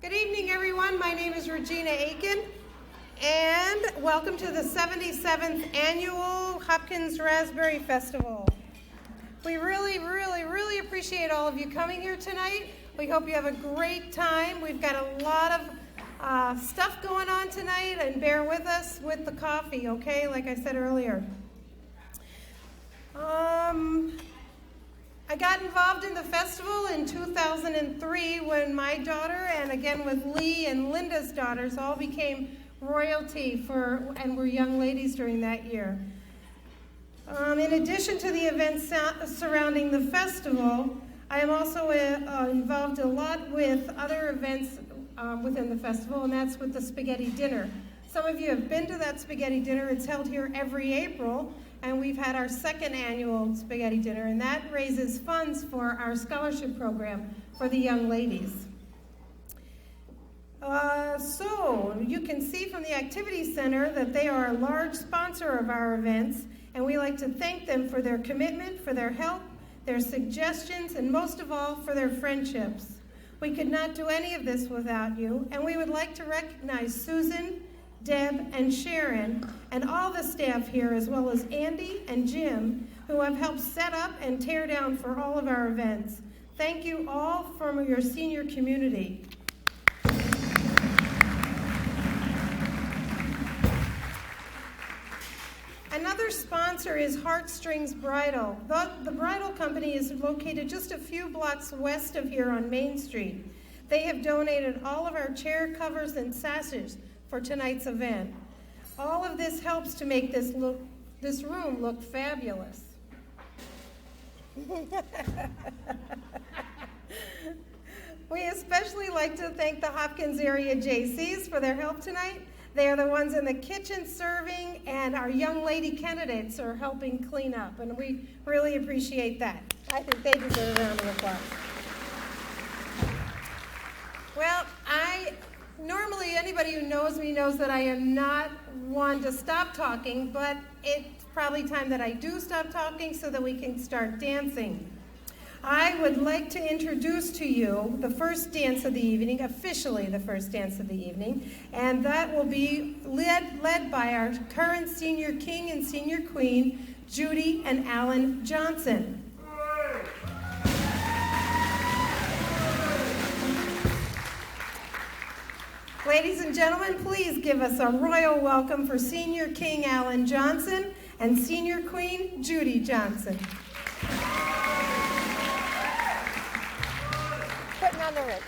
Good evening, everyone. My name is Regina Aiken, and welcome to the 77th Annual Hopkins Raspberry Festival. We really appreciate all of you coming here tonight. We hope you have a great time. We've got a lot of stuff going on tonight, and bear with us with the coffee, okay, like I said earlier. I got involved in the festival in 2003 when my daughter, and again with Lee and Linda's daughters, all became royalty and were young ladies during that year. In addition to the events surrounding the festival, I am also involved a lot with other events within the festival, and that's with the spaghetti dinner. Some of you have been to that spaghetti dinner. It's held here every April, and we've had our second annual spaghetti dinner, and that raises funds for our scholarship program for the young ladies. So you can see from the Activity Center that they are a large sponsor of our events, and we like to thank them for their commitment, for their help, their suggestions, and most of all, for their friendships. We could not do any of this without you, and we would like to recognize Susan, Deb, and Sharon, and all the staff here, as well as Andy and Jim, who have helped set up and tear down for all of our events. Thank you all from your senior community. Another sponsor is Heartstrings Bridal. The bridal company is located just a few blocks west of here on Main Street. They have donated all of our chair covers and sashes for tonight's event. All of this helps to make this room look fabulous. We especially like to thank the Hopkins area JCs for their help tonight. They are the ones in the kitchen serving, and our young lady candidates are helping clean up, and we really appreciate that. I think they deserve a round of applause. Well, normally anybody who knows me knows that I am not one to stop talking, but it's probably time that I do stop talking so that we can start dancing. I would like to introduce to you the first dance of the evening, officially the first dance of the evening, and that will be led by our current senior king and senior queen, Judy and Alan Johnson. Ladies and gentlemen, please give us a royal welcome for Senior King Alan Johnson and Senior Queen Judy Johnson. Putting on the Ritz.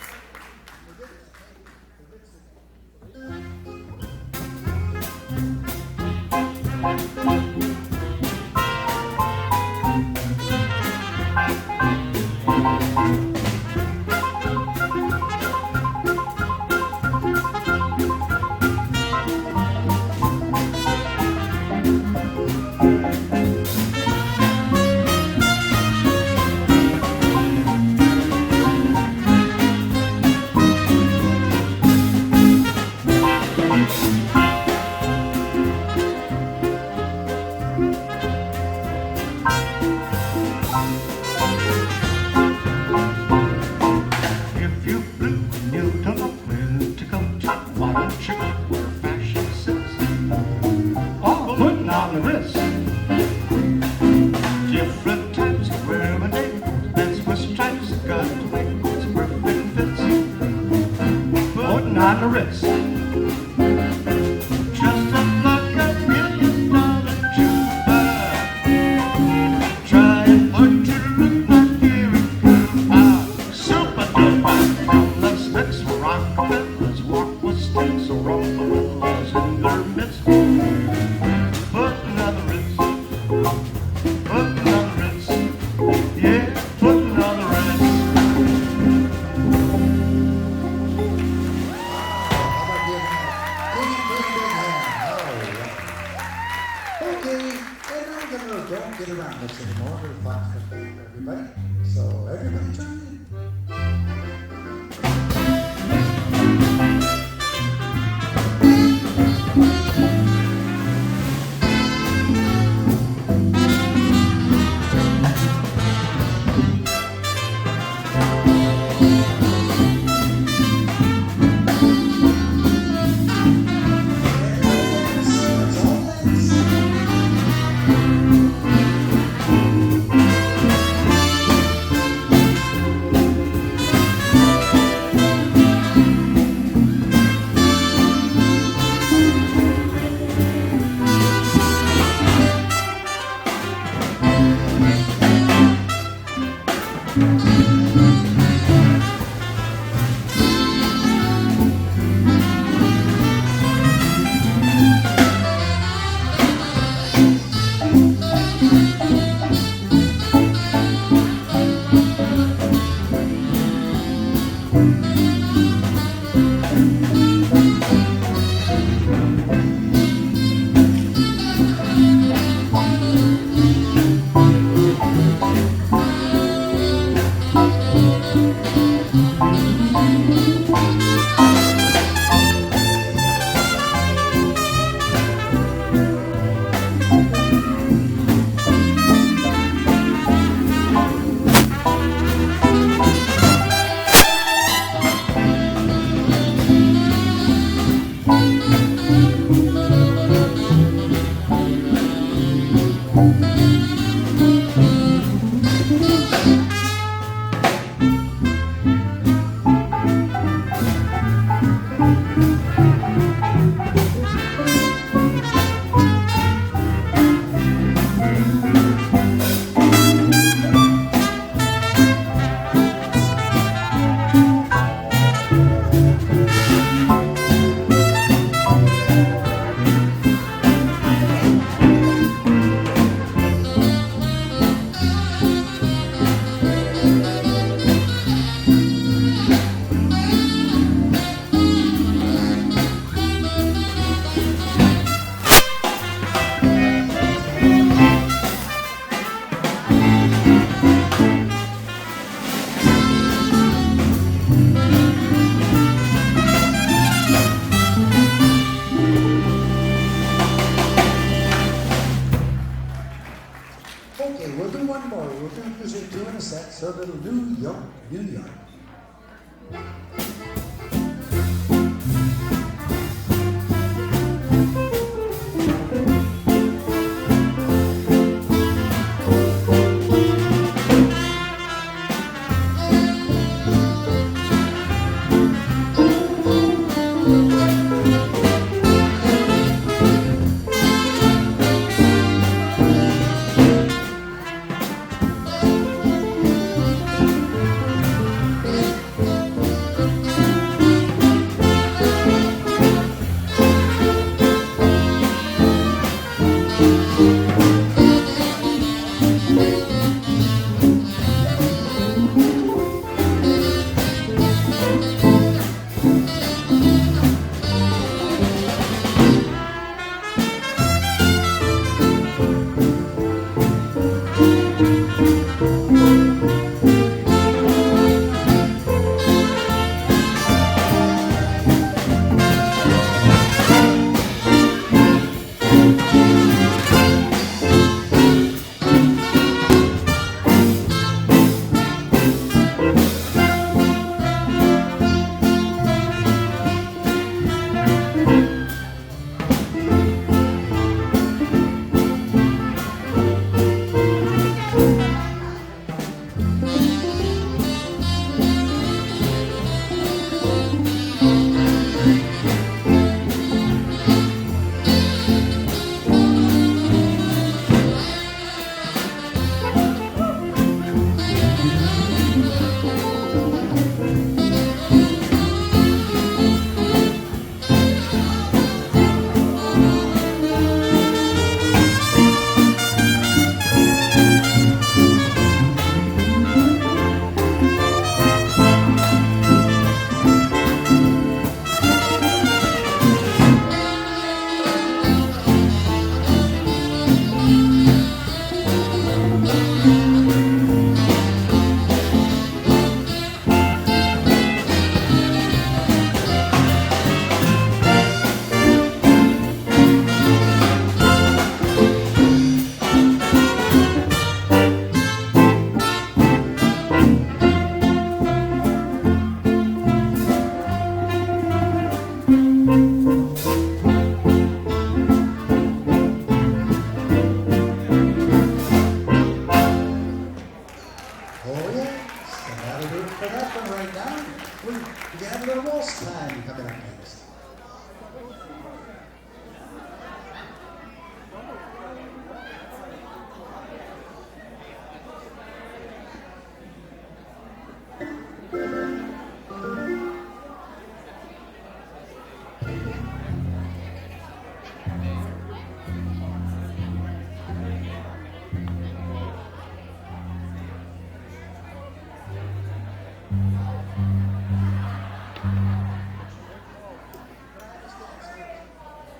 So little New York, New York.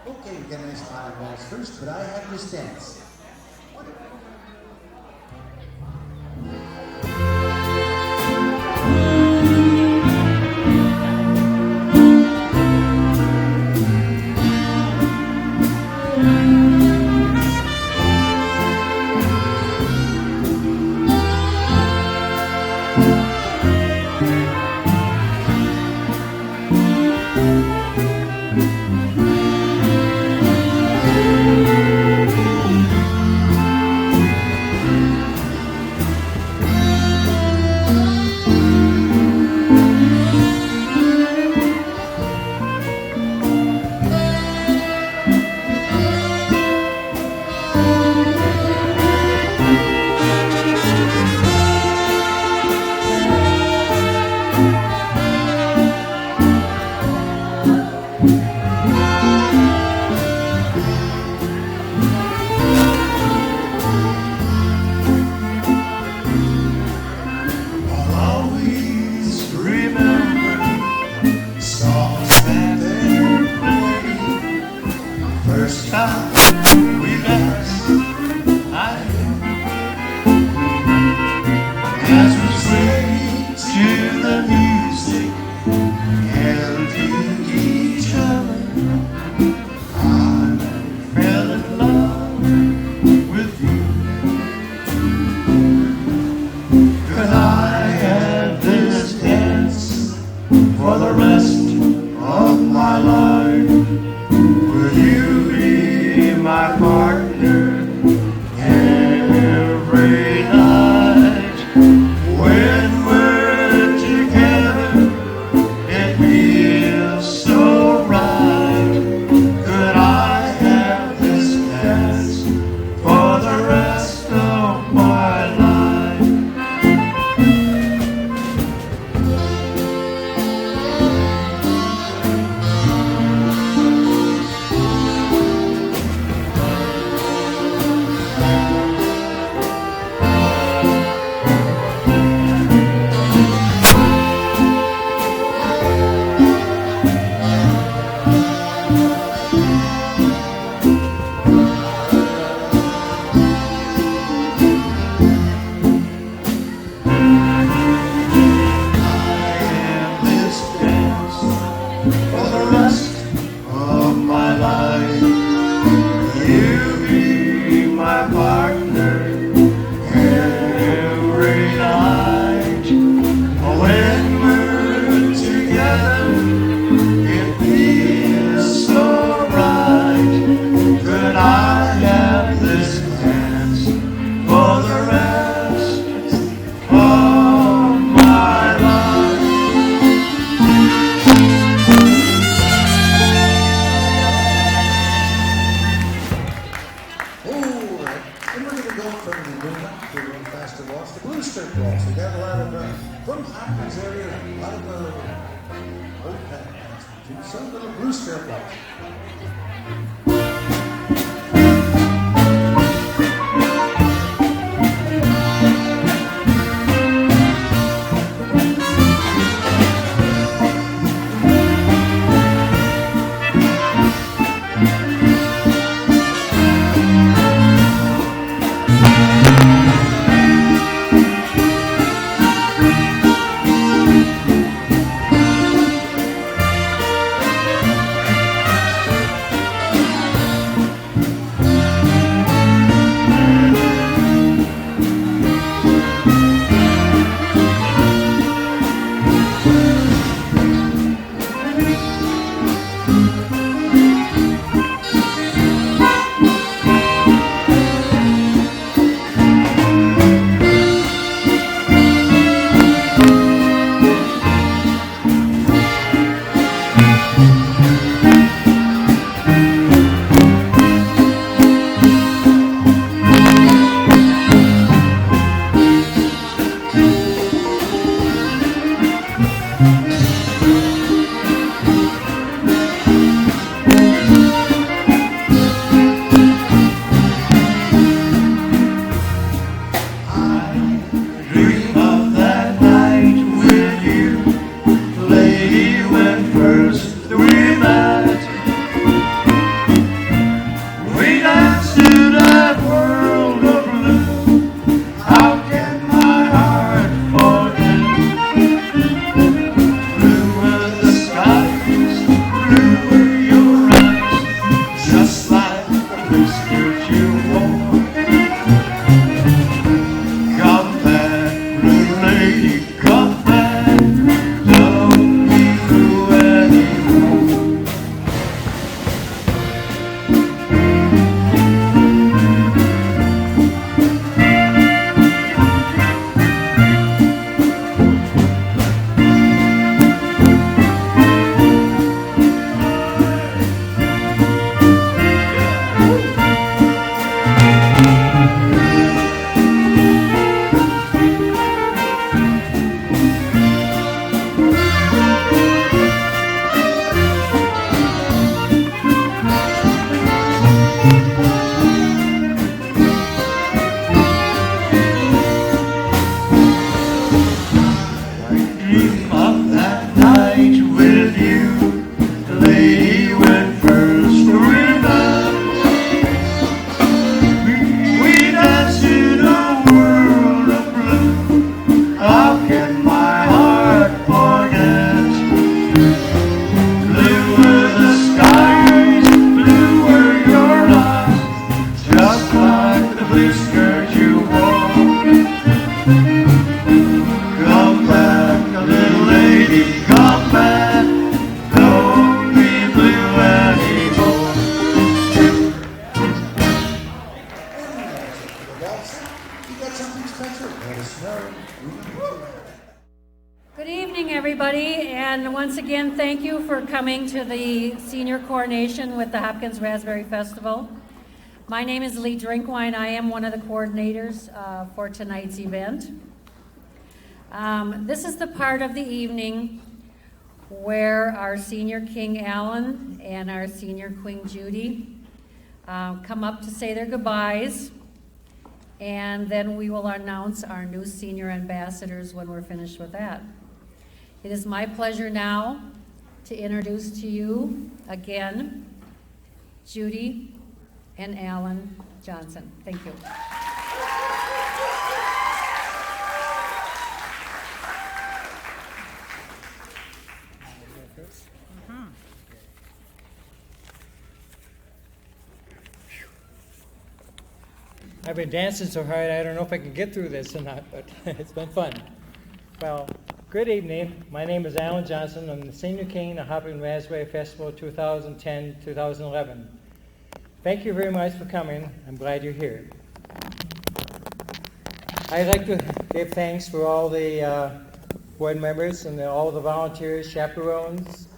Okay, we get a nice bottom waltz first, but I have this dance. time we dance, I as we sway to the music and to each other, I fell in love with you. Could I have this dance for the rest of my life? Will you be my partner every night? When we're together, it feels so right. Could I have this dance for the rest of my life? For the rest of my life, you be my partner every night. When we're together, it feels so right. Could I have this dance for the rest of my life? Oh, and we're going to go from the movement to the festivals, the Blue Strip Waltz. We got a lot of, from Hopkins area, a lot of, old bands. Some little Blue Strip Waltz. again, thank you for coming to the senior coronation with the Hopkins Raspberry Festival. My name is Lee Drinkwine. I am one of the coordinators for tonight's event. This is the part of the evening where our senior King Alan and our senior Queen Judy come up to say their goodbyes, and then we will announce our new senior ambassadors when we're finished with that. It is my pleasure now to introduce to you again Judy and Alan Johnson. Thank you. I've been dancing so hard, I don't know if I can get through this or not, but it's been fun. Well, good evening. My name is Alan Johnson. I'm the Senior King of Hopkins Raspberry Festival 2010-2011. Thank you very much for coming. I'm glad you're here. I'd like to give thanks for all the board members and all the volunteers, chaperones,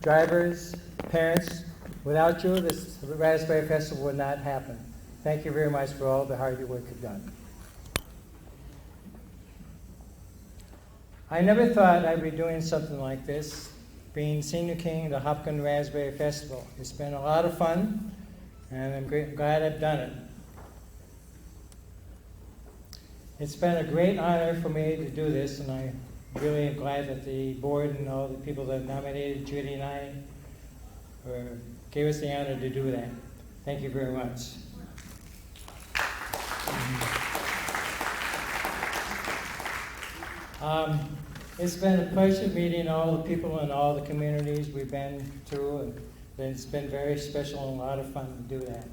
drivers, parents. Without you, this Raspberry Festival would not happen. Thank you very much for all the hard work you've done. I never thought I'd be doing something like this, being Senior King of the Hopkins Raspberry Festival. It's been a lot of fun, and I'm glad I've done it. It's been a great honor for me to do this, and I really am glad that the board and all the people that nominated Judy and I gave us the honor to do that. Thank you very much. It's been a pleasure meeting all the people in all the communities we've been to, and it's been very special and a lot of fun to do that.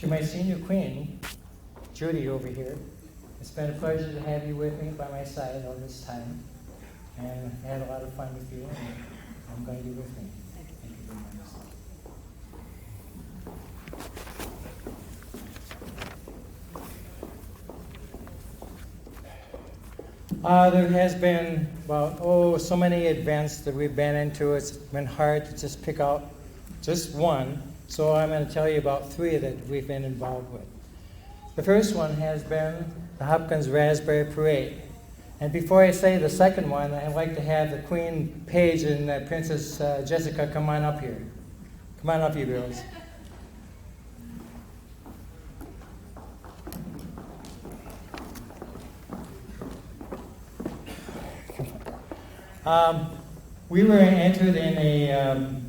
To my senior queen, Judy over here, it's been a pleasure to have you with me by my side all this time, and I had a lot of fun with you, and I'm glad you're with me. Thank you very much. There has been about, so many events that we've been into. It's been hard to just pick out just one. So I'm going to tell you about three that we've been involved with. The first one has been the Hopkins Raspberry Parade. And before I say the second one, I'd like to have the Queen Paige and Princess Jessica come on up here. Come on up, you girls. We were entered in a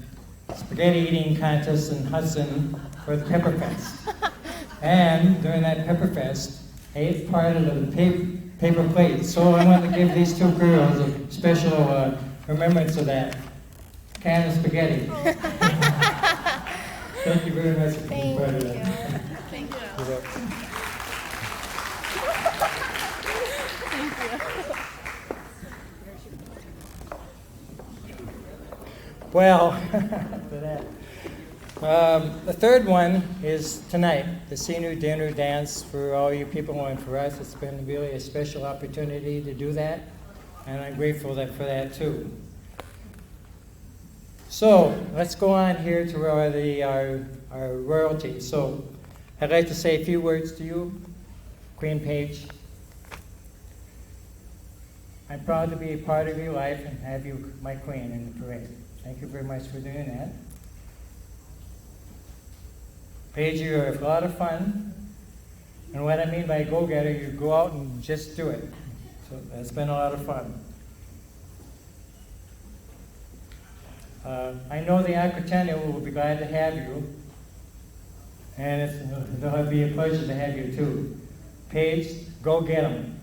spaghetti eating contest in Hudson for the Pepper Fest. And during that Pepper Fest, I ate part of the paper plate. So I want to give these two girls a special remembrance of that can of spaghetti. Thank you very much for being part of that. Thank you. Well, for that. The third one is tonight, the senior dinner dance for all you people and for us. It's been really a special opportunity to do that, and I'm grateful for that too. So let's go on here to our royalty. So I'd like to say a few words to you, Queen Paige. I'm proud to be a part of your life and have you my queen in the parade. Thank you very much for doing that. Paige, you're a lot of fun. And what I mean by go-getter, you go out and just do it. So it's been a lot of fun. I know the Aquatennial will be glad to have you. And it'll be a pleasure to have you too. Paige, go get them.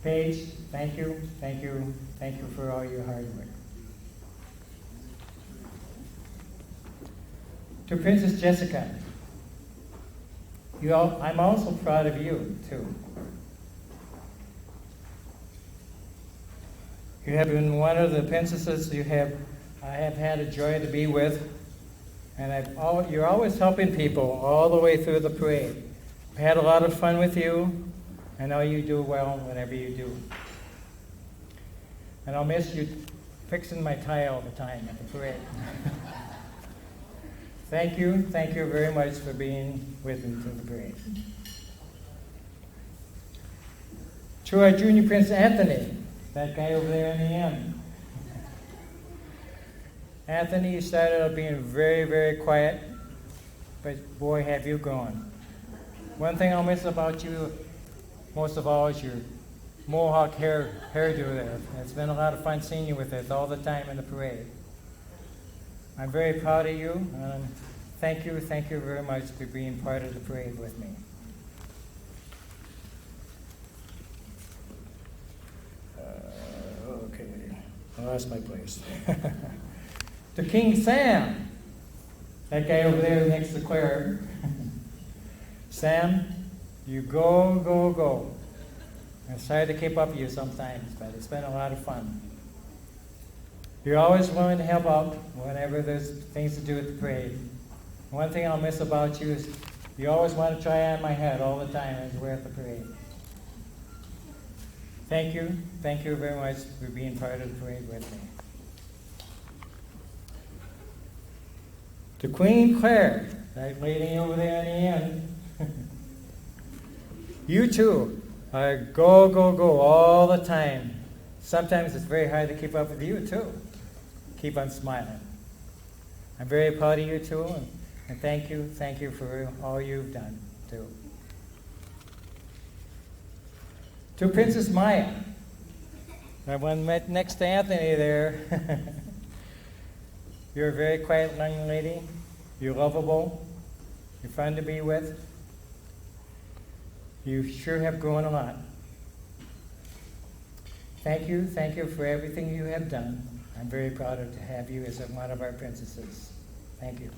Paige, thank you, thank you, thank you for all your hard work. To Princess Jessica, I'm also proud of you, too. You have been one of the princesses I have had a joy to be with, and you're always helping people all the way through the parade. I've had a lot of fun with you, I know you do well whatever you do. And I'll miss you fixing my tie all the time at the parade. Thank you very much for being with me to the parade. To our junior Prince Anthony, that guy over there in the end. Anthony, you started out being very, very quiet, but boy, have you grown. One thing I'll miss about you most of all is your mohawk hairdo there. It's been a lot of fun seeing you with it all the time in the parade. I'm very proud of you, and thank you very much for being part of the parade with me. Okay, I lost my place. To King Sam, that guy over there next to Claire. Sam, you go. I'm sorry to keep up with you sometimes, but it's been a lot of fun. You're always willing to help out whenever there's things to do at the parade. One thing I'll miss about you is you always want to try on my hat all the time as we're at the parade. Thank you very much for being part of the parade with me. To Queen Claire, that lady over there in the end. You too are go all the time. Sometimes it's very hard to keep up with you too. Keep on smiling. I'm very proud of you too, and thank you for all you've done too. To Princess Maya, that one met next to Anthony there. You're a very quiet young lady. You're lovable. You're fun to be with. You sure have grown a lot. Thank you for everything you have done. I'm very proud to have you as one of our princesses. Thank you.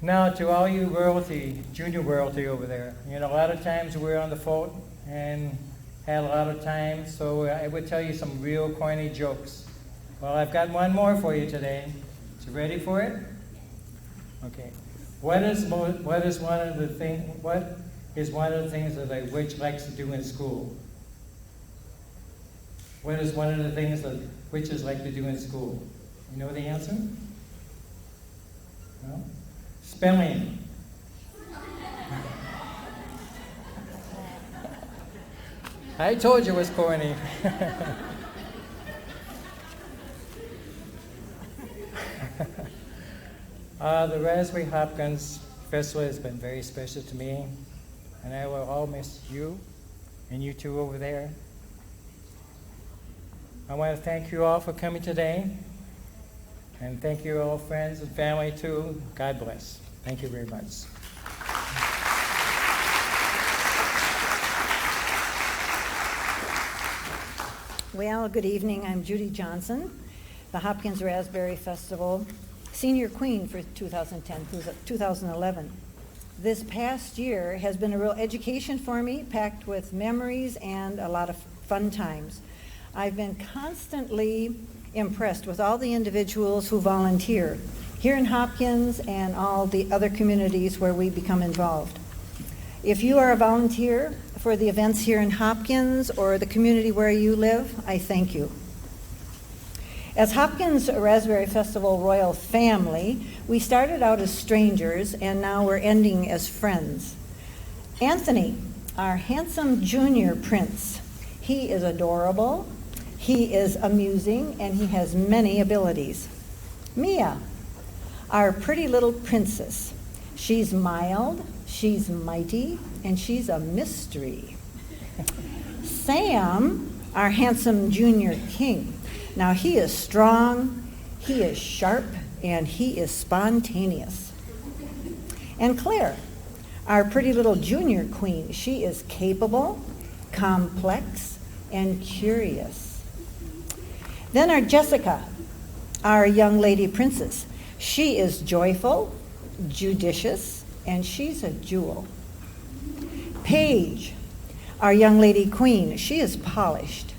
Now to all you royalty, junior royalty over there. You know, a lot of times we're on the float and had a lot of time, so I would tell you some real corny jokes. Well, I've got one more for you today. You ready for it? Okay. What is one of the things that a witch likes to do in school? What is one of the things that witches like to do in school? You know the answer? No? Spelling. I told you it was corny. The Raspberry Hopkins Festival has been very special to me, and I will all miss you and you two over there. I want to thank you all for coming today, and thank you all friends and family too. God bless. Thank you very much. Well, good evening. I'm Judy Johnson, the Hopkins Raspberry Festival Senior Queen for 2010-2011. This past year has been a real education for me, packed with memories and a lot of fun times. I've been constantly impressed with all the individuals who volunteer here in Hopkins and all the other communities where we become involved. If you are a volunteer for the events here in Hopkins or the community where you live, I thank you. As Hopkins Raspberry Festival Royal family, we started out as strangers and now we're ending as friends. Anthony, our handsome junior prince, he is adorable, he is amusing, and he has many abilities. Mia, our pretty little princess, she's mild, she's mighty, and she's a mystery. Sam, our handsome junior king, now he is strong, he is sharp, and he is spontaneous. And Claire, our pretty little junior queen, she is capable, complex, and curious. Then our Jessica, our young lady princess, she is joyful, judicious, and she's a jewel. Paige, our young lady queen, she is polished,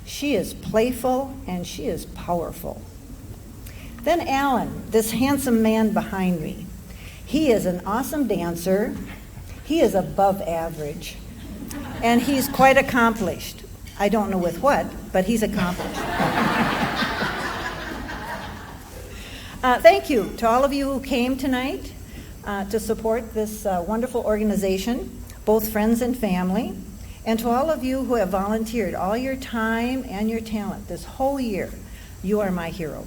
she is playful, and she is powerful. Then Alan, this handsome man behind me, he is an awesome dancer, He is above average, and he's quite accomplished. I don't know with what, but he's accomplished. Thank you to all of you who came tonight to support this wonderful organization, both friends and family, and to all of you who have volunteered all your time and your talent this whole year. You are my hero.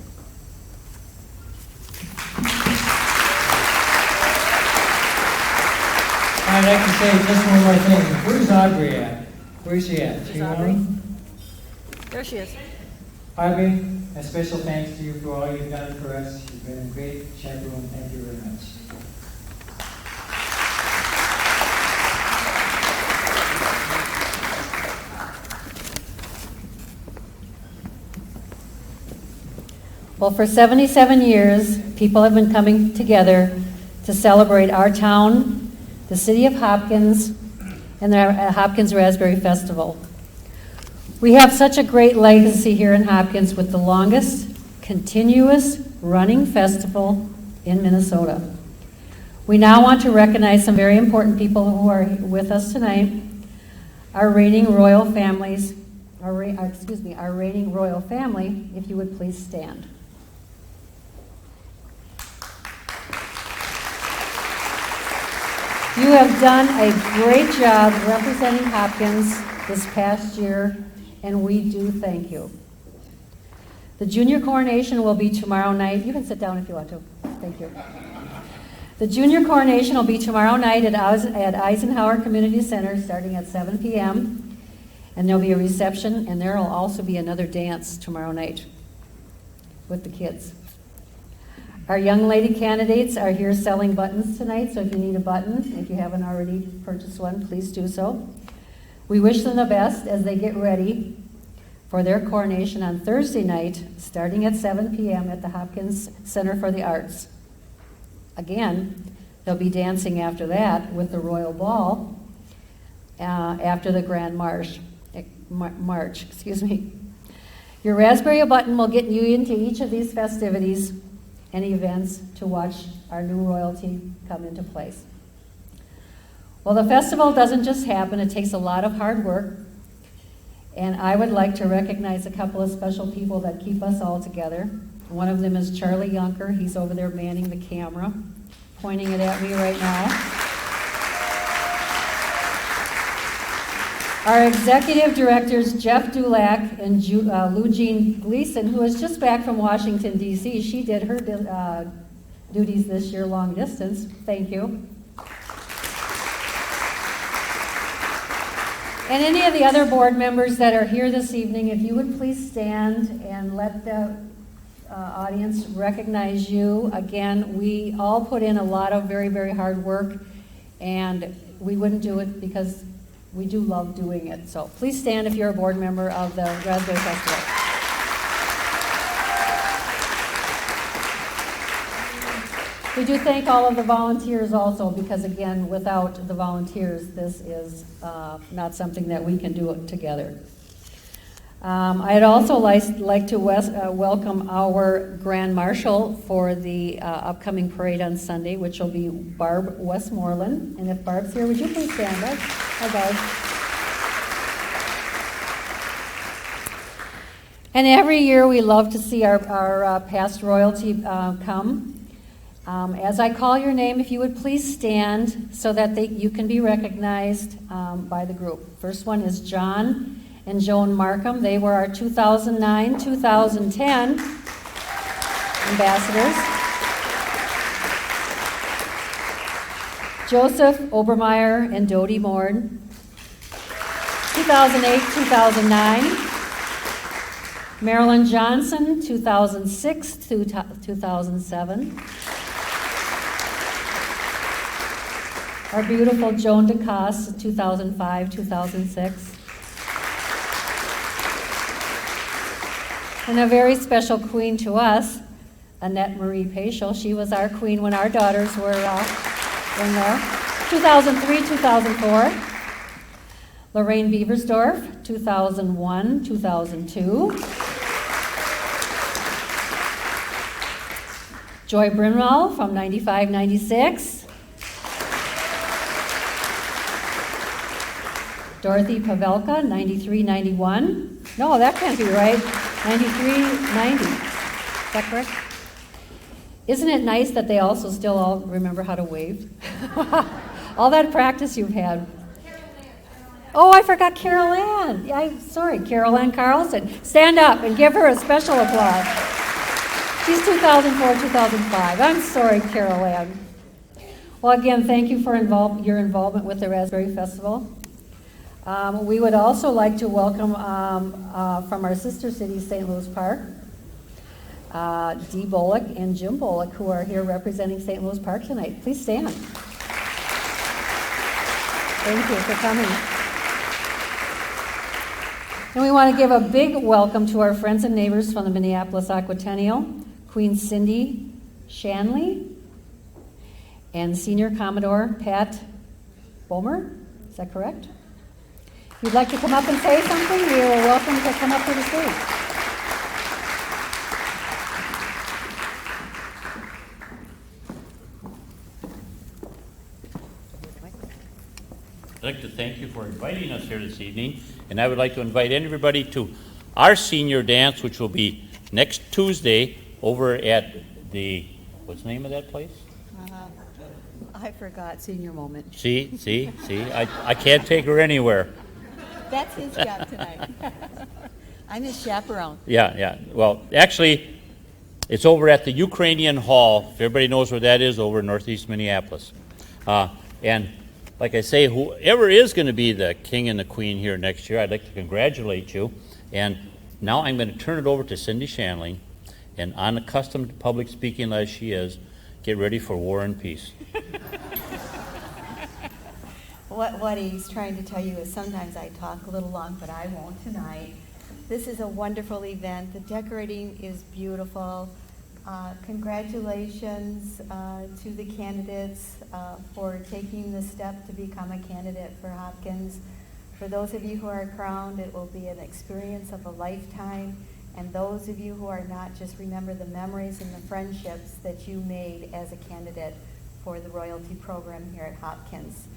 I'd like to say just one more thing. Where's Audrey at? Where's she at? Where's Audrey? There she is. Audrey, a special thanks to you for all you've done for us. You've been a great chaperone. Thank you very much. Well, for 77 years, people have been coming together to celebrate our town, the city of Hopkins, and the Hopkins Raspberry Festival. We have such a great legacy here in Hopkins with the longest continuous running festival in Minnesota. We now want to recognize some very important people who are with us tonight. Our reigning royal families, our reigning royal family, if you would please stand. You have done a great job representing Hopkins this past year, and we do thank you. The junior coronation will be tomorrow night. You can sit down if you want to. Thank you. The junior coronation will be tomorrow night at Eisenhower Community Center starting at 7 p.m. And there'll be a reception, and there will also be another dance tomorrow night with the kids. Our young lady candidates are here selling buttons tonight, so if you need a button, if you haven't already purchased one, please do so. We wish them the best as they get ready for their coronation on Thursday night, starting at 7 p.m. at the Hopkins Center for the Arts. Again, they'll be dancing after that with the Royal Ball after the Grand March. Your raspberry button will get you into each of these festivities and events to watch our new royalty come into place. Well, the festival doesn't just happen, it takes a lot of hard work, and I would like to recognize a couple of special people that keep us all together. One of them is Charlie Yunker. He's over there manning the camera, pointing it at me right now. Our executive directors, Jeff Dulac and Lou Jean Gleason, who is just back from Washington, D.C. She did her duties this year long distance. Thank you. And any of the other board members that are here this evening, if you would please stand and let the audience recognize you. Again, we all put in a lot of very, very hard work, and we wouldn't do it because we do love doing it. So please stand if you're a board member of the Raspberry Festival. We do thank all of the volunteers also, because again, without the volunteers, this is not something that we can do it together. I'd also like to welcome our Grand Marshal for the upcoming parade on Sunday, which will be Barb Westmoreland. And if Barb's here, would you please stand up? Hi, Barb. And every year we love to see our past royalty come. As I call your name, if you would please stand so that you can be recognized by the group. First one is John and Joan Markham. They were our 2009-2010 ambassadors. Joseph Obermeyer and Dodie Mord, 2008-2009. Marilyn Johnson, 2006-2007. Our beautiful Joan DeCoste, 2005-2006. And a very special queen to us, Annette Marie Paschal. She was our queen when our daughters were in there. 2003-2004. Lorraine Beversdorf, 2001-2002. Joy Brinwell from 95-96. Dorothy Pavelka, 9391. No, that can't be right. 9390. Is that correct? Isn't it nice that they also still all remember how to wave? All that practice you've had. Oh, I forgot Carol Ann. I'm sorry, Carol Ann Carlson. Stand up and give her a special applause. She's 2004, 2005. I'm sorry, Carol Ann. Well, again, thank you for your involvement with the Raspberry Festival. We would also like to welcome from our sister city, St. Louis Park, Dee Bullock and Jim Bullock, who are here representing St. Louis Park tonight. Please stand. Thank you for coming. And we want to give a big welcome to our friends and neighbors from the Minneapolis Aquatennial, Queen Cindy Shanley, and Senior Commodore Pat Bomer. Is that correct? If you'd like to come up and say something, we are welcome to come up to the stage. I'd like to thank you for inviting us here this evening, and I would like to invite everybody to our senior dance, which will be next Tuesday over at the, what's the name of that place? I forgot senior moment. See, I can't take her anywhere. That's his job tonight. I'm his chaperone. Yeah. Well, actually, it's over at the Ukrainian Hall, if everybody knows where that is, over in northeast Minneapolis. And like I say, whoever is going to be the king and the queen here next year, I'd like to congratulate you. And now I'm going to turn it over to Cindy Shanley, and unaccustomed to public speaking as she is, get ready for war and peace. What he's trying to tell you is sometimes I talk a little long, but I won't tonight. This is a wonderful event. The decorating is beautiful. Congratulations to the candidates for taking the step to become a candidate for Hopkins. For those of you who are crowned, it will be an experience of a lifetime. And those of you who are not, just remember the memories and the friendships that you made as a candidate for the royalty program here at Hopkins.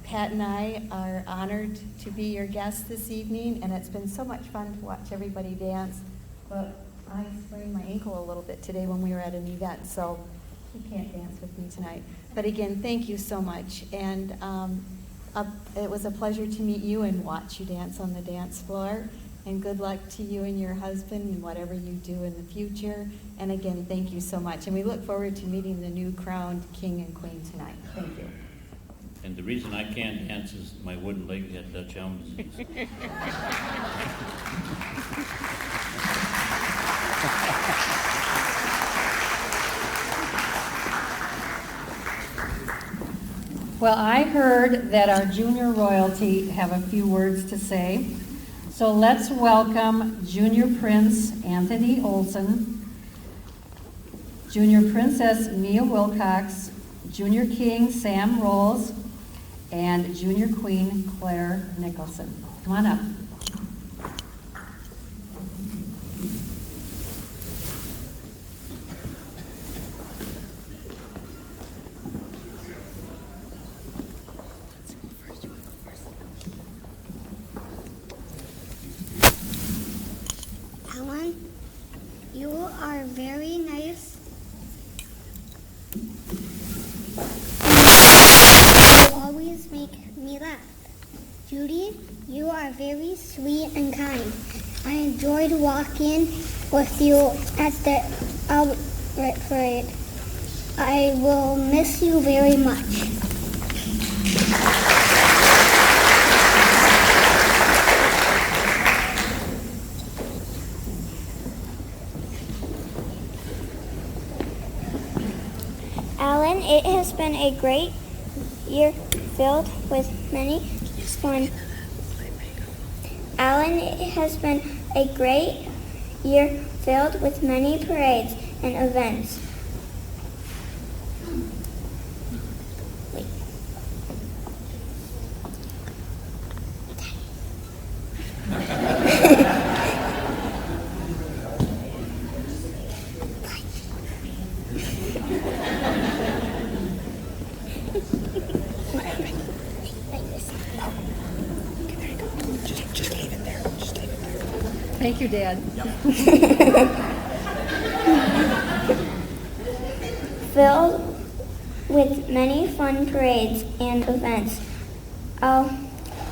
Pat and I are honored to be your guests this evening, and it's been so much fun to watch everybody dance. But I sprained my ankle a little bit today when we were at an event, so you can't dance with me tonight. But again, thank you so much. And it was a pleasure to meet you and watch you dance on the dance floor. And good luck to you and your husband and whatever you do in the future. And again, thank you so much. And we look forward to meeting the new crowned king and queen tonight. Thank you. And the reason I can't dance is my wooden leg had Dutch elm disease. Well, I heard that our junior royalty have a few words to say. So let's welcome Junior Prince Anthony Olson, Junior Princess Mia Wilcox, Junior King Sam Rolls, and Junior Queen Claire Nicholson. Come on up. Alan, you are very nice. You always make me laugh. Judy, you are very sweet and kind. I enjoyed walking with you at the outlet parade. I will miss you very much. Alan, it has been a great year filled with many fun. Alan, it has been a great year filled with many parades and events. Thank you, Dad. Filled with many fun parades and events. I'll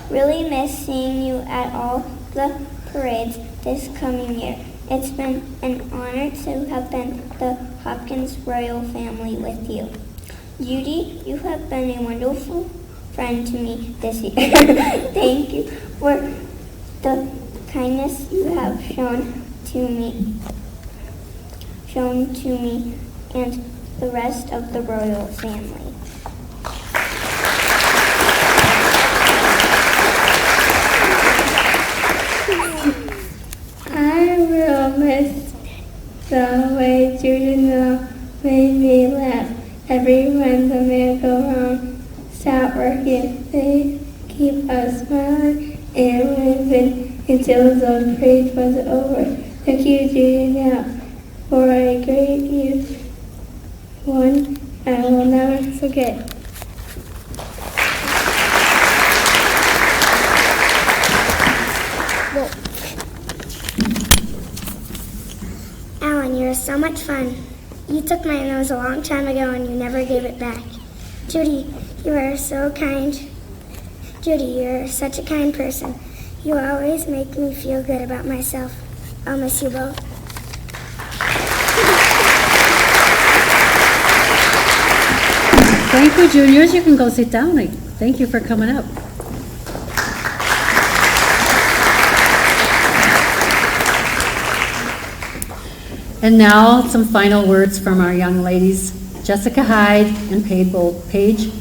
really miss seeing you at all the parades this coming year. It's been an honor to have been the Hopkins royal family with you. Judy, you have been a wonderful friend to me this year. Thank you for the kindness you have shown to me and the rest of the royal family. I will miss the way Judy made me laugh every when the merry-go-round stopped working. They keep us smiling and moving until the parade was over. Thank you, Judy, now for a great year, one I will never forget. Alan, you're so much fun. You took my nose a long time ago and you never gave it back. Judy, you are so kind. Judy, you're such a kind person. You always make me feel good about myself. I'll miss you both. Thank you, juniors. You can go sit down. Thank you for coming up. And now, some final words from our young ladies, Jessica Hyde and Paige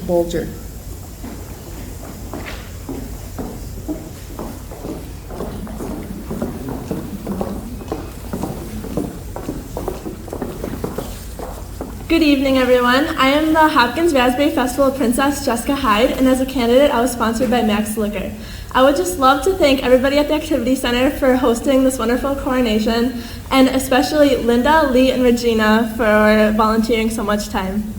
Bolger. Good evening, everyone. I am the Hopkins Raspberry Festival Princess, Jessica Hyde, and as a candidate, I was sponsored by Max Liquor. I would just love to thank everybody at the Activity Center for hosting this wonderful coronation, and especially Linda, Lee, and Regina for volunteering so much time.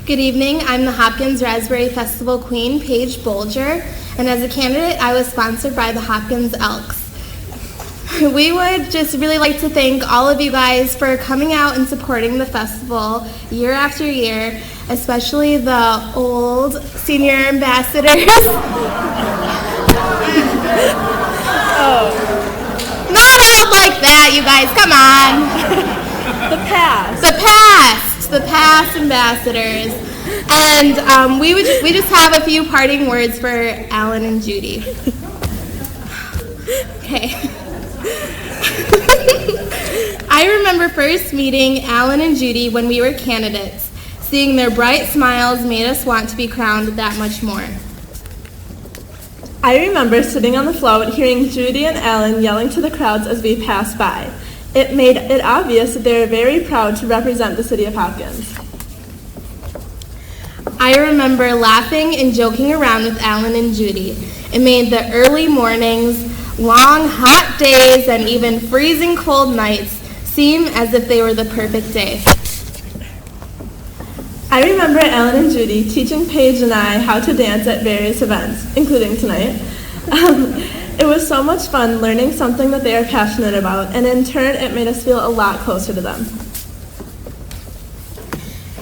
Good evening. I'm the Hopkins Raspberry Festival Queen, Paige Bolger, and as a candidate, I was sponsored by the Hopkins Elks. We would just really like to thank all of you guys for coming out and supporting the festival year after year, especially the old senior ambassadors. Not old like that, you guys, come on. The past ambassadors. And we just have a few parting words for Alan and Judy. Okay. I remember first meeting Alan and Judy when we were candidates. Seeing their bright smiles made us want to be crowned that much more. I remember sitting on the float hearing Judy and Alan yelling to the crowds as we passed by. It made it obvious that they were very proud to represent the city of Hopkins. I remember laughing and joking around with Alan and Judy. It made the early mornings, long hot days, and even freezing cold nights seem as if they were the perfect day. I remember Alan and Judy teaching Paige and I how to dance at various events, including tonight. It was so much fun learning something that they are passionate about, and in turn, it made us feel a lot closer to them.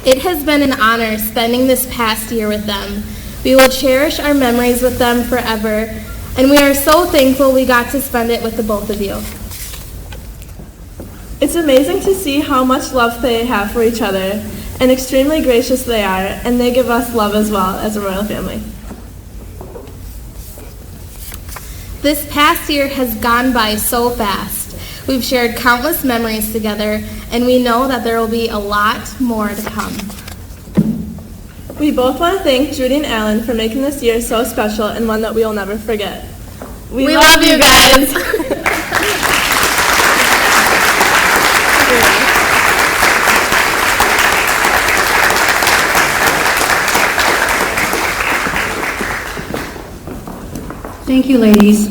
It has been an honor spending this past year with them. We will cherish our memories with them forever, and we are so thankful we got to spend it with the both of you. It's amazing to see how much love they have for each other, and extremely gracious they are, and they give us love as well as a royal family. This past year has gone by so fast. We've shared countless memories together, and we know that there will be a lot more to come. We both want to thank Judy and Alan for making this year so special and one that we will never forget. We love you guys. Thank you, ladies.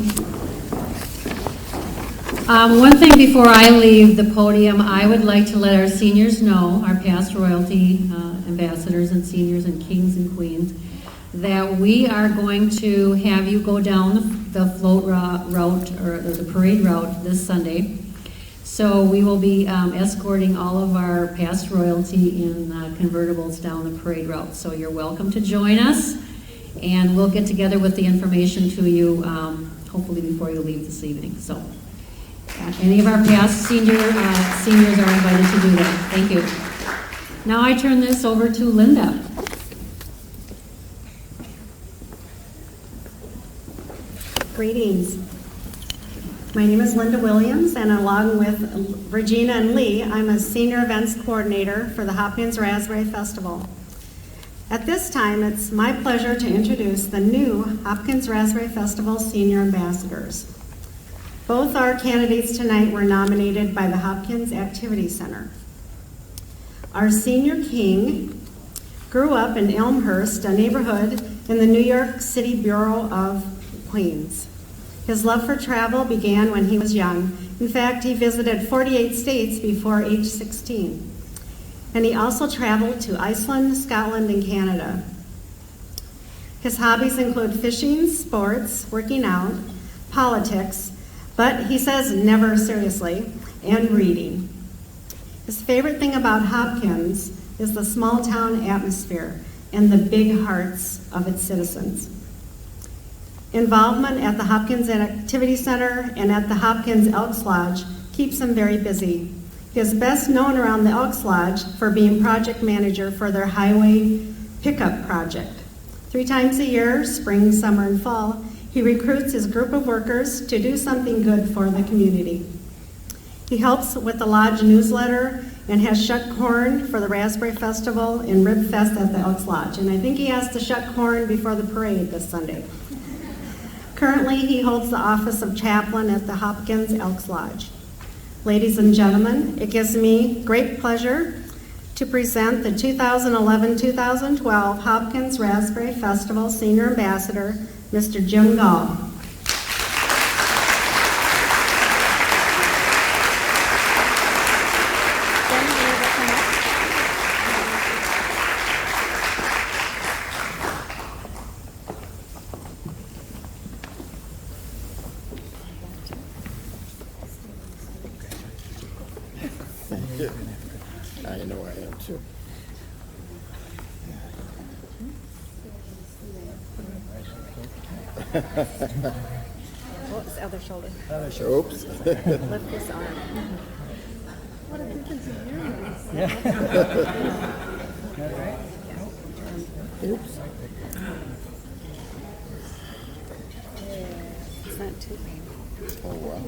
One thing before I leave the podium, I would like to let our seniors know, our past royalty ambassadors and seniors and kings and queens, that we are going to have you go down the float route, or the parade route this Sunday. So we will be escorting all of our past royalty in convertibles down the parade route. So you're welcome to join us, and we'll get together with the information to you hopefully before you leave this evening. So any of our past seniors are invited to do that. Thank you. Now I turn this over to Linda. Greetings. My name is Linda Williams, and along with Regina and Lee, I'm a Senior Events Coordinator for the Hopkins Raspberry Festival. At this time, it's my pleasure to introduce the new Hopkins Raspberry Festival Senior Ambassadors. Both our candidates tonight were nominated by the Hopkins Activity Center. Our senior king grew up in Elmhurst, a neighborhood in the New York City borough of Queens. His love for travel began when he was young. In fact, he visited 48 states before age 16. And he also traveled to Iceland, Scotland, and Canada. His hobbies include fishing, sports, working out, politics, but he says never seriously, and reading. His favorite thing about Hopkins is the small town atmosphere and the big hearts of its citizens. Involvement at the Hopkins Activity Center and at the Hopkins Elks Lodge keeps him very busy. He is best known around the Elks Lodge for being project manager for their highway pickup project. 3 times a year, spring, summer, and fall, he recruits his group of workers to do something good for the community. He helps with the lodge newsletter and has shuck corn for the Raspberry Festival and Rib Fest at the Elks Lodge. And I think he has to shuck corn before the parade this Sunday. Currently, he holds the office of chaplain at the Hopkins Elks Lodge. Ladies and gentlemen, it gives me great pleasure to present the 2011-2012 Hopkins Raspberry Festival Senior Ambassador, Mr. Jim Gall. I know I am too. Oh, it's the other shoulder. Oops. Lift this arm. What a difference in you. Oops. It's not too painful. Oh, wow.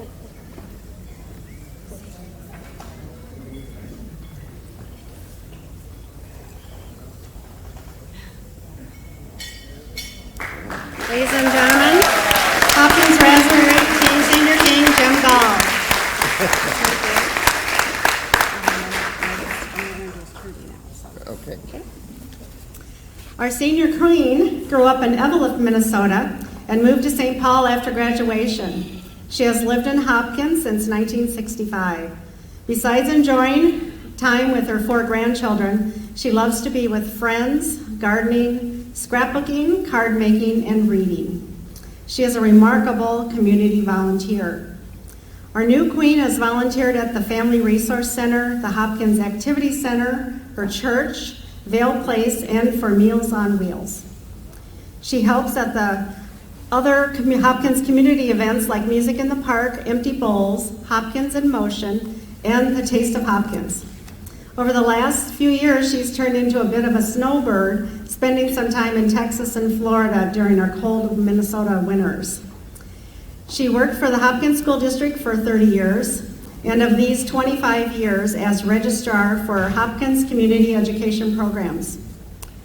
Ladies and gentlemen, Hopkins Raspberry King, Senior King, Jim Gall. Okay. Our senior queen grew up in Evelyn, Minnesota, and moved to St. Paul after graduation. She has lived in Hopkins since 1965. Besides enjoying time with her 4 grandchildren, she loves to be with friends, gardening, scrapbooking, card making, and reading. She is a remarkable community volunteer. Our new queen has volunteered at the Family Resource Center, the Hopkins Activity Center, her church, Vale Place, and for Meals on Wheels. She helps at the other Hopkins community events like Music in the Park, Empty Bowls, Hopkins in Motion, and the Taste of Hopkins. Over the last few years, she's turned into a bit of a snowbird, spending some time in Texas and Florida during our cold Minnesota winters. She worked for the Hopkins School District for 30 years, and of these 25 years as registrar for Hopkins community education programs.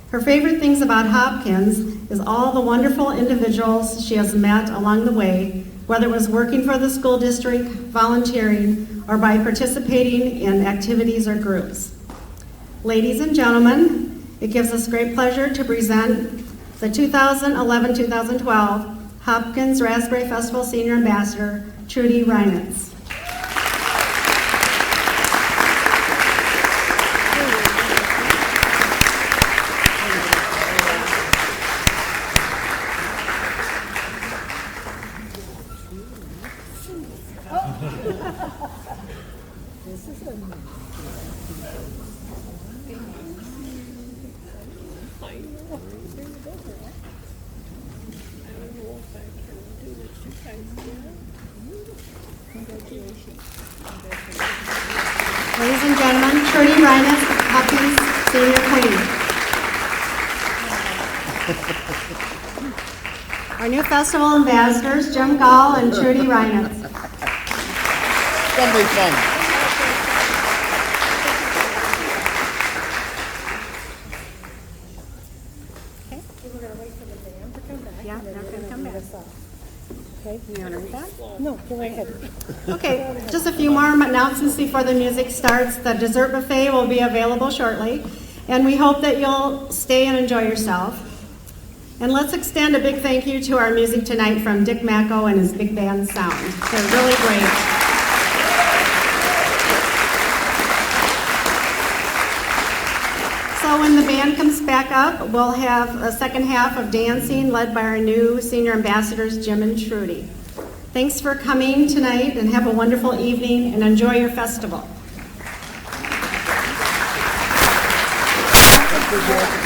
Her favorite things about Hopkins is all the wonderful individuals she has met along the way, whether it was working for the school district, volunteering, or by participating in activities or groups. Ladies and gentlemen, it gives us great pleasure to present the 2011-2012 Hopkins Raspberry Festival Senior Ambassador, Trudy Reinitz. Ladies and gentlemen, Trudy Reinitz, Hopkins Senior Queen. Our new festival ambassadors, Jim Gall and Trudy Reinitz. Somebody fun. Yeah, they're going to come back. Okay, You want to read that? no, go right ahead. Okay, just a few more announcements before the music starts. The dessert buffet will be available shortly, and we hope that you'll stay and enjoy yourself. And let's extend a big thank you to our music tonight from Dick Macko and his big band sound. They're really great. So when the band comes back up, we'll have a second half of dancing led by our new senior ambassadors, Jim and Trudy. Thanks for coming tonight and have a wonderful evening and enjoy your festival. Thank you.